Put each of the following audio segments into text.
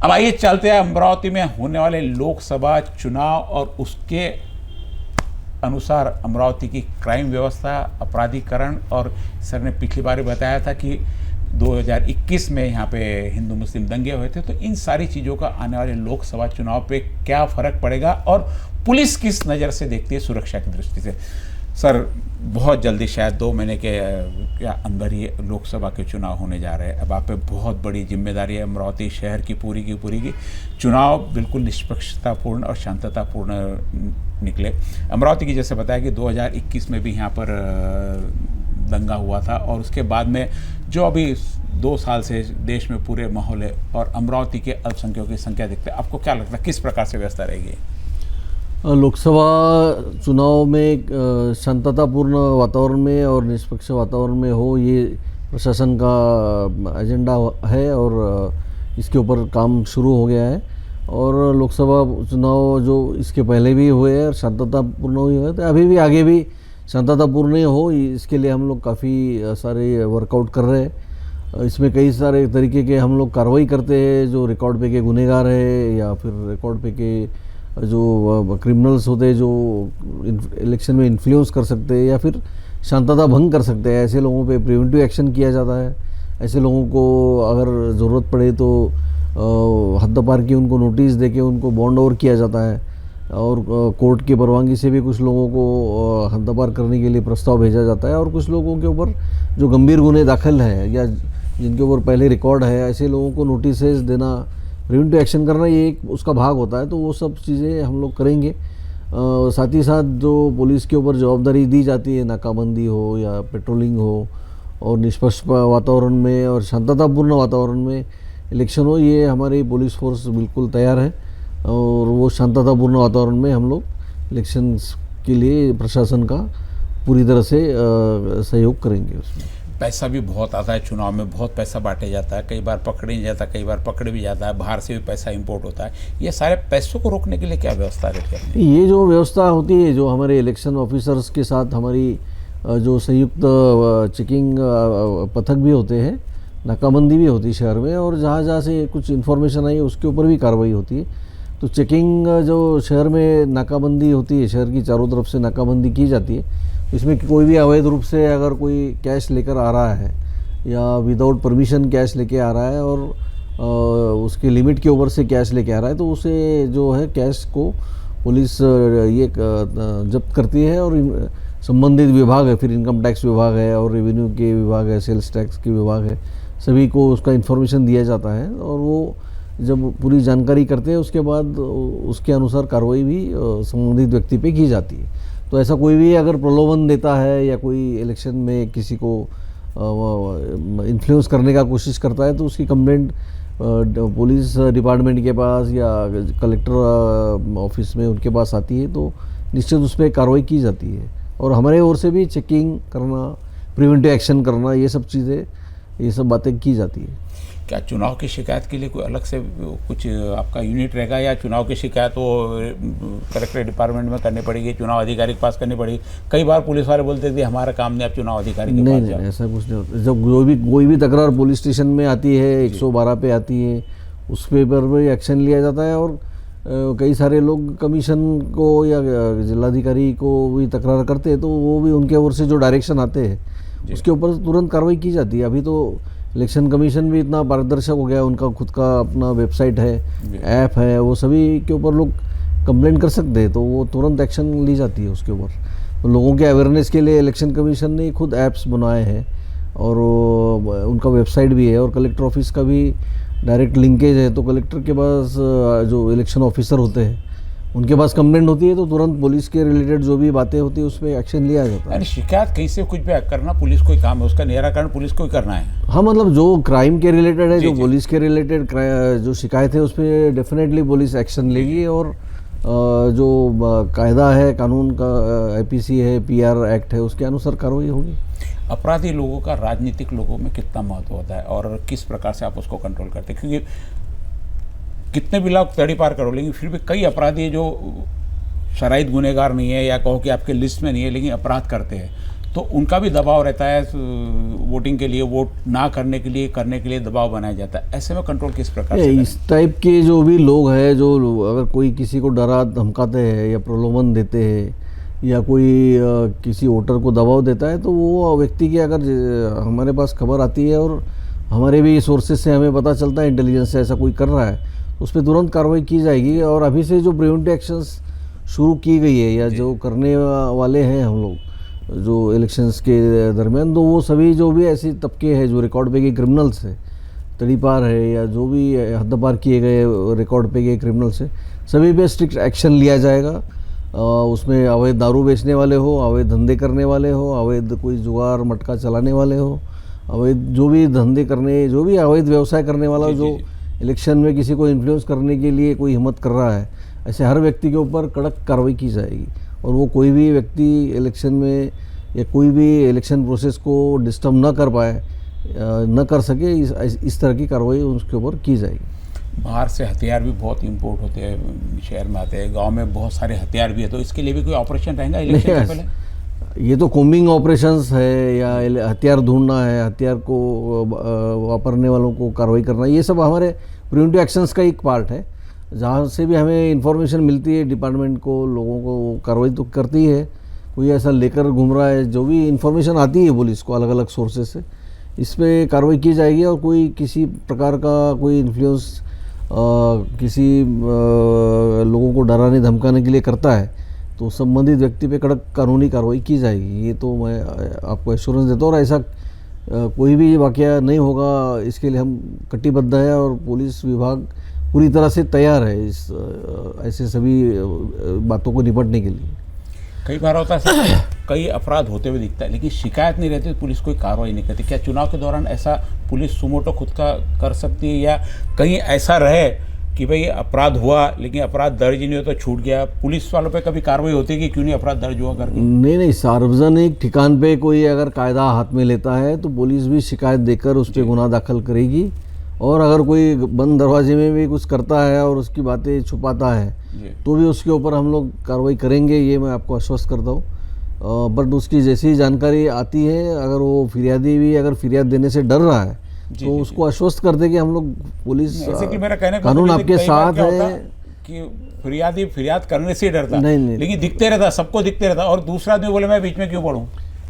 अब आइए चलते हैं अमरावती में होने वाले लोकसभा चुनाव और उसके अनुसार अमरावती की क्राइम व्यवस्था, अपराधीकरण। और सर ने पिछली बार बताया था कि 2021 में यहाँ पे हिंदू मुस्लिम दंगे हुए थे, तो इन सारी चीज़ों का आने वाले लोकसभा चुनाव पे क्या फ़र्क पड़ेगा और पुलिस किस नज़र से देखती है सुरक्षा की दृष्टि से। सर, बहुत जल्दी शायद 2 महीने के अंदर ही लोकसभा के चुनाव होने जा रहे हैं। अब आप पे बहुत बड़ी जिम्मेदारी है अमरावती शहर की पूरी की चुनाव बिल्कुल निष्पक्षतापूर्ण और शांततापूर्ण निकले। अमरावती की जैसे बताया कि 2021 में भी यहाँ पर दंगा हुआ था और उसके बाद में जो अभी 2 साल से देश में पूरे माहौल है और अमरावती के अल्पसंख्यकों की संख्या देखते हैं, आपको क्या लगता है किस प्रकार से व्यवस्था रहेगी? लोकसभा चुनाव में शांततापूर्ण वातावरण में और निष्पक्ष वातावरण में हो, ये प्रशासन का एजेंडा है और इसके ऊपर काम शुरू हो गया है। और लोकसभा चुनाव जो इसके पहले भी हुए और शांततापूर्ण ही हुए, तो अभी भी आगे भी शांततापूर्ण हो, इसके लिए हम लोग काफ़ी सारे वर्कआउट कर रहे हैं। इसमें कई सारे तरीके के हम लोग कार्रवाई करते हैं, जो रिकॉर्ड पे के गुनहगार है या फिर रिकॉर्ड पे के जो क्रिमिनल्स होते हैं जो इलेक्शन में इन्फ्लुएंस कर सकते हैं या फिर शांतता भंग कर सकते हैं, ऐसे लोगों पे प्रिवेंटिव एक्शन किया जाता है। ऐसे लोगों को अगर ज़रूरत पड़े तो हद पार की उनको नोटिस देके उनको बॉन्ड ओवर किया जाता है और कोर्ट की परवानगी से भी कुछ लोगों को हद पार करने के लिए प्रस्ताव भेजा जाता है। और कुछ लोगों के ऊपर जो गंभीर गुने दाखिल हैं या जिनके ऊपर पहले रिकॉर्ड है, ऐसे लोगों को नोटिसेज देना, प्रिवेंटिव एक्शन करना, ये एक उसका भाग होता है। तो वो सब चीज़ें हम लोग करेंगे। साथ ही साथ जो पुलिस के ऊपर जवाबदारी दी जाती है, नाकाबंदी हो या पेट्रोलिंग हो और निष्पक्ष वातावरण में और शांततापूर्ण वातावरण में इलेक्शन हो, ये हमारी पुलिस फोर्स बिल्कुल तैयार है और वो शांततापूर्ण वातावरण में हम लोग इलेक्शन के लिए प्रशासन का पूरी तरह से सहयोग करेंगे। उसमें पैसा भी बहुत आता है, चुनाव में बहुत पैसा बांटे जाता है, कई बार पकड़े नहीं जाता, कई बार पकड़ भी जाता है, बाहर से भी पैसा इंपोर्ट होता है। ये सारे पैसों को रोकने के लिए क्या व्यवस्था रहती है? ये जो व्यवस्था होती है, जो हमारे इलेक्शन ऑफिसर्स के साथ हमारी जो संयुक्त चेकिंग पथक भी होते हैं, नाकाबंदी भी होती है शहर में, और जहाँ जहाँ से कुछ इन्फॉर्मेशन आई उसके ऊपर भी कार्रवाई होती है। तो चेकिंग जो शहर में नाकाबंदी होती है, शहर की चारों तरफ से नाकाबंदी की जाती है। इसमें कोई भी अवैध रूप से अगर कोई कैश लेकर आ रहा है या विदाउट परमिशन कैश लेके आ रहा है और उसके लिमिट के ऊपर से कैश लेके आ रहा है, तो उसे जो है कैश को पुलिस ये जब्त करती है। और संबंधित विभाग है, फिर इनकम टैक्स विभाग है और रेवेन्यू के विभाग है, सेल्स टैक्स के विभाग है, सभी को उसका इन्फॉर्मेशन दिया जाता है और वो जब पूरी जानकारी करते हैं उसके बाद उसके अनुसार कार्रवाई भी संबंधित व्यक्ति पे की जाती है। तो ऐसा कोई भी अगर प्रलोभन देता है या कोई इलेक्शन में किसी को इन्फ्लुएंस करने का कोशिश करता है, तो उसकी कंप्लेंट पुलिस डिपार्टमेंट के पास या कलेक्टर ऑफिस में उनके पास आती है, तो निश्चित उस पर कार्रवाई की जाती है। और हमारे ओर से भी चेकिंग करना, प्रिवेंटिव एक्शन करना, ये सब चीज़ें, ये सब बातें की जाती है। क्या चुनाव की शिकायत के लिए कोई अलग से कुछ आपका यूनिट रहेगा या चुनाव की शिकायत वो कलेक्ट्रेट डिपार्टमेंट में करनी पड़ेगी, चुनाव अधिकारी के पास करनी पड़ेगी? कई बार पुलिस वाले बोलते थे हमारा काम नहीं, आप चुनाव अधिकारी के पास जाओ। नहीं, ऐसा कुछ नहीं होता। जब कोई भी तकरार पुलिस स्टेशन में आती है, 112 पे आती है, उस पेपर पर एक्शन लिया जाता है। और कई सारे लोग कमीशन को या जिलाधिकारी को भी तकरार करते हैं, तो वो भी उनके ओर से जो डायरेक्शन आते हैं उसके ऊपर तुरंत कार्रवाई की जाती है। अभी तो इलेक्शन कमीशन भी इतना पारदर्शक हो गया, उनका खुद का अपना वेबसाइट है, ऐप है, वो सभी के ऊपर लोग कंप्लेंट कर सकते हैं, तो वो तुरंत एक्शन ली जाती है उसके ऊपर। तो लोगों के अवेयरनेस के लिए इलेक्शन कमीशन ने खुद ऐप्स बनाए हैं और उनका वेबसाइट भी है और कलेक्टर ऑफिस का भी डायरेक्ट लिंकेज है। तो कलेक्टर के पास जो इलेक्शन ऑफिसर होते हैं उनके पास कंप्लेंट होती है, तो तुरंत पुलिस के रिलेटेड जो भी बातें होती है उस पर एक्शन लिया जाता है। यानी शिकायत कैसे कुछ भी करना पुलिस को ही काम है, उसका निराकरण पुलिस को ही करना है। हाँ, मतलब जो क्राइम के रिलेटेड है, जो पुलिस के रिलेटेड जो शिकायत है उस पर डेफिनेटली पुलिस एक्शन लेगी। और जो कायदा है, कानून का IPC है, PR एक्ट है, उसके अनुसार कार्रवाई होगी। अपराधी लोगों का राजनीतिक लोगों में कितना महत्व होता है और किस प्रकार से आप उसको कंट्रोल करते हैं? क्योंकि कितने भी लोग तड़ी पार करो, लेकिन फिर भी कई अपराधी जो शराइत गुनहगार नहीं है या कहो कि आपके लिस्ट में नहीं है लेकिन अपराध करते हैं, तो उनका भी दबाव रहता है वोटिंग के लिए, वोट ना करने के लिए दबाव बनाया जाता है। ऐसे में कंट्रोल किस प्रकार से इस टाइप के जो भी लोग हैं, जो अगर कोई किसी को डरा धमकाते हैं या प्रलोभन देते हैं या कोई किसी वोटर को दबाव देता है, तो वो व्यक्ति की अगर हमारे पास खबर आती है और हमारे भी सोर्सेज से हमें पता चलता है, इंटेलिजेंस से ऐसा कोई कर रहा है, उस पर तुरंत कार्रवाई की जाएगी। और अभी से जो प्रिवेंटिव एक्शंस शुरू की गई है या जो करने वाले हैं हम लोग जो इलेक्शंस के दरमियान, तो वो सभी जो भी ऐसे तबके हैं जो रिकॉर्ड पे गए क्रिमिनल्स है, तड़ीपार है या जो भी हद पार किए गए रिकॉर्ड पे गए क्रिमिनल्स है, सभी पे स्ट्रिक्ट एक्शन लिया जाएगा। उसमें अवैध दारू बेचने वाले हो, अवैध धंधे करने वाले हो, अवैध कोई जुगार मटका चलाने वाले हो, अवैध जो भी धंधे करने, जो भी अवैध व्यवसाय करने वाला हो, जो इलेक्शन में किसी को इन्फ्लुएंस करने के लिए कोई हिम्मत कर रहा है, ऐसे हर व्यक्ति के ऊपर कड़क कार्रवाई की जाएगी। और वो कोई भी व्यक्ति इलेक्शन में या कोई भी इलेक्शन प्रोसेस को डिस्टर्ब न कर पाए, न कर सके, इस तरह की कार्रवाई उसके ऊपर की जाएगी। बाहर से हथियार भी बहुत इंपोर्ट होते हैं, शहर में आते हैं, गांव में बहुत सारे हथियार भी है, तो इसके लिए भी कोई ऑपरेशन रहेगा इलेक्शन से पहले? ये तो कोम्बिंग ऑपरेशंस है या हथियार ढूंढना है, हथियार को वापरने वालों को कार्रवाई करना, ये सब हमारे प्रिवेंटिव एक्शंस का एक पार्ट है। जहाँ से भी हमें इंफॉर्मेशन मिलती है डिपार्टमेंट को, लोगों को कार्रवाई तो करती है। कोई ऐसा लेकर घूम रहा है, जो भी इंफॉर्मेशन आती है पुलिस को अलग अलग सोर्सेज से, इस पर कार्रवाई की जाएगी। और कोई किसी प्रकार का कोई इन्फ्लुएंस किसी लोगों को डराने धमकाने के लिए करता है, तो संबंधित व्यक्ति पे कड़क कानूनी कार्रवाई की जाएगी। ये तो मैं आपको एश्योरेंस देता हूँ। और ऐसा कोई भी वाकया नहीं होगा, इसके लिए हम कटिबद्ध है और पुलिस विभाग पूरी तरह से तैयार है इस ऐसे सभी बातों को निपटने के लिए। कई बार होता है सर, कई अपराध होते हुए दिखता है लेकिन शिकायत नहीं रहती, पुलिस कोई कार्रवाई नहीं करती। क्या चुनाव के दौरान ऐसा पुलिस सुमोटो खुद का कर सकती है, या कहीं ऐसा रहे कि भाई अपराध हुआ लेकिन अपराध दर्ज नहीं हो तो छूट गया, पुलिस वालों पे कभी कार्रवाई होती है कि क्यों नहीं अपराध दर्ज हुआ करके? नहीं, सार्वजनिक ठिकान पे कोई अगर कायदा हाथ में लेता है तो पुलिस भी शिकायत देकर उस पर गुनाह दाखिल करेगी। और अगर कोई बंद दरवाजे में भी कुछ करता है और उसकी बातें छुपाता है तो भी उसके ऊपर हम लोग कार्रवाई करेंगे, ये मैं आपको आश्वस्त करता हूँ। बट उसकी जैसी जानकारी आती है, अगर वो फिरियादी भी अगर फिरियाद देने से डर रहा है तो उसको आश्वस्त करते कि हम लोग पुलिस कानून आपके साथ है। कि फिरियादी फिरियाद करने से डरता नहीं, लेकिन दिखते रहता, सबको दिखते रहता, और दूसरा आदमी बोले मैं बीच में क्यों पढ़ूं।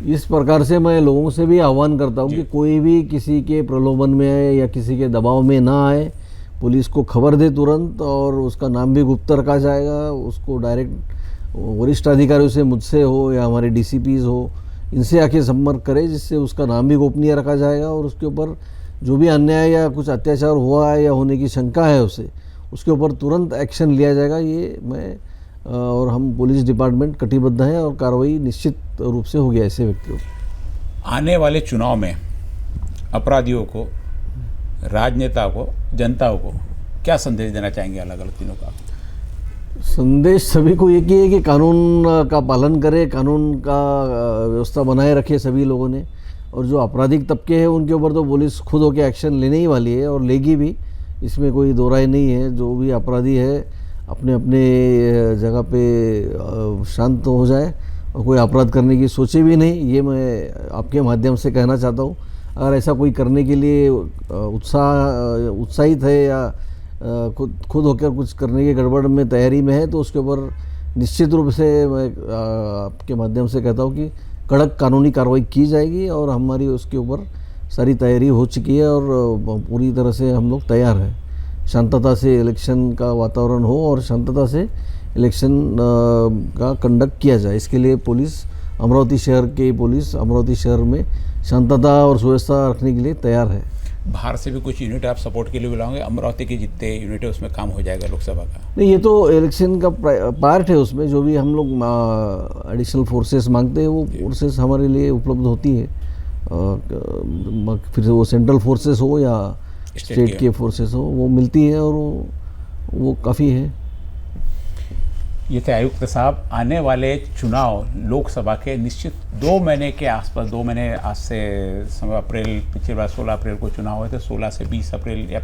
इस प्रकार से मैं लोगों से भी आह्वान करता हूं कि कोई भी किसी के प्रलोभन में आए या किसी के दबाव में ना आए, पुलिस को खबर दे तुरंत, और उसका नाम भी गुप्त रखा जाएगा। उसको डायरेक्ट वरिष्ठ अधिकारियों से, मुझसे हो या हमारे DCPs हो, इनसे आके संपर्क करे, जिससे उसका नाम भी गोपनीय रखा जाएगा। और उसके ऊपर जो भी अन्याय या कुछ अत्याचार हुआ है या होने की शंका है उसे, उसके ऊपर तुरंत एक्शन लिया जाएगा। ये मैं और हम पुलिस डिपार्टमेंट कटिबद्ध हैं और कार्रवाई निश्चित रूप से होगी ऐसे व्यक्तियों। आने वाले चुनाव में अपराधियों को, राजनेता को, जनता को क्या संदेश देना चाहेंगे अलग अलग तीनों का? संदेश सभी को एक ही है कि कानून का पालन करें, कानून का व्यवस्था बनाए रखे सभी लोगों ने। और जो आपराधिक तबके हैं उनके ऊपर तो पुलिस खुद होकर एक्शन लेने ही वाली है और लेगी भी, इसमें कोई दो राय नहीं है। जो भी अपराधी है अपने अपने जगह पे शांत हो जाए और कोई अपराध करने की सोचे भी नहीं, ये मैं आपके माध्यम से कहना चाहता हूँ। अगर ऐसा कोई करने के लिए उत्साहित है या खुद होकर कुछ करने की गड़बड़ में तैयारी में है, तो उसके ऊपर निश्चित रूप से मैं आपके माध्यम से कहता हूँ कि कड़क कानूनी कार्रवाई की जाएगी। और हमारी उसके ऊपर सारी तैयारी हो चुकी है और पूरी तरह से हम लोग तैयार हैं। शांतता से इलेक्शन का वातावरण हो और शांतता से इलेक्शन का कंडक्ट किया जाए, इसके लिए पुलिस, अमरावती शहर की पुलिस अमरावती शहर में शांतता और सुव्यवस्था रखने के लिए तैयार है। बाहर से भी कुछ यूनिट आप सपोर्ट के लिए बुलाओगे? अमरावती की जितने यूनिट है उसमें काम हो जाएगा लोकसभा का? नहीं, ये तो इलेक्शन का पार्ट है। उसमें जो भी हम लोग एडिशनल फोर्सेस मांगते हैं वो फोर्सेस हमारे लिए उपलब्ध होती है। फिर वो सेंट्रल फोर्सेस हो या स्टेट के फोर्सेस हो, वो मिलती है और वो काफ़ी है। ये थे आयुक्त साहब। आने वाले चुनाव लोकसभा के निश्चित 2 महीने के आसपास, 2 महीने आज से समय, अप्रैल, पिछली बार 16 अप्रैल को चुनाव हुए थे, 16 से 20 अप्रैल या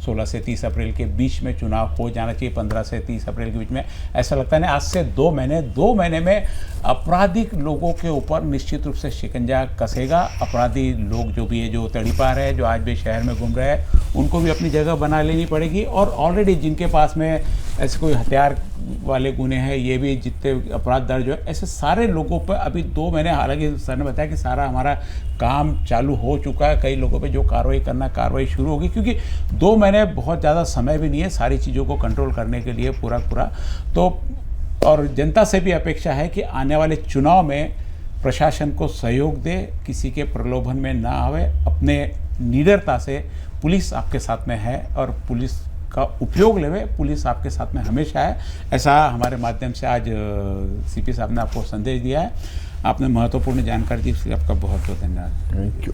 16 से 30 अप्रैल के बीच में चुनाव हो जाना चाहिए, 15 से 30 अप्रैल के बीच में, ऐसा लगता है ना। आज से 2 महीने में आपराधिक लोगों के ऊपर निश्चित रूप से शिकंजा कसेगा। अपराधी लोग जो भी है, जो तड़ीपार है, जो आज भी शहर में घूम रहे हैं, उनको भी अपनी जगह बना लेनी पड़ेगी। और ऑलरेडी जिनके पास में ऐसे कोई हथियार वाले गुने हैं, ये भी जितने अपराध दर्ज है, ऐसे सारे लोगों पर अभी 2 महीने, हालांकि सर ने बताया कि सारा हमारा काम चालू हो चुका है, कई लोगों पे जो कार्रवाई शुरू होगी, क्योंकि 2 महीने बहुत ज़्यादा समय भी नहीं है सारी चीज़ों को कंट्रोल करने के लिए पूरा तो। और जनता से भी अपेक्षा है कि आने वाले चुनाव में प्रशासन को सहयोग दे, किसी के प्रलोभन में ना आवे, अपने निडरता से, पुलिस आपके साथ में है और पुलिस का उपयोग लेवे, पुलिस आपके साथ में हमेशा है, ऐसा हमारे माध्यम से आज सीपी साहब ने आपको संदेश दिया है। आपने महत्वपूर्ण जानकारी दी, इसके लिए आपका बहुत बहुत धन्यवाद। Thank you.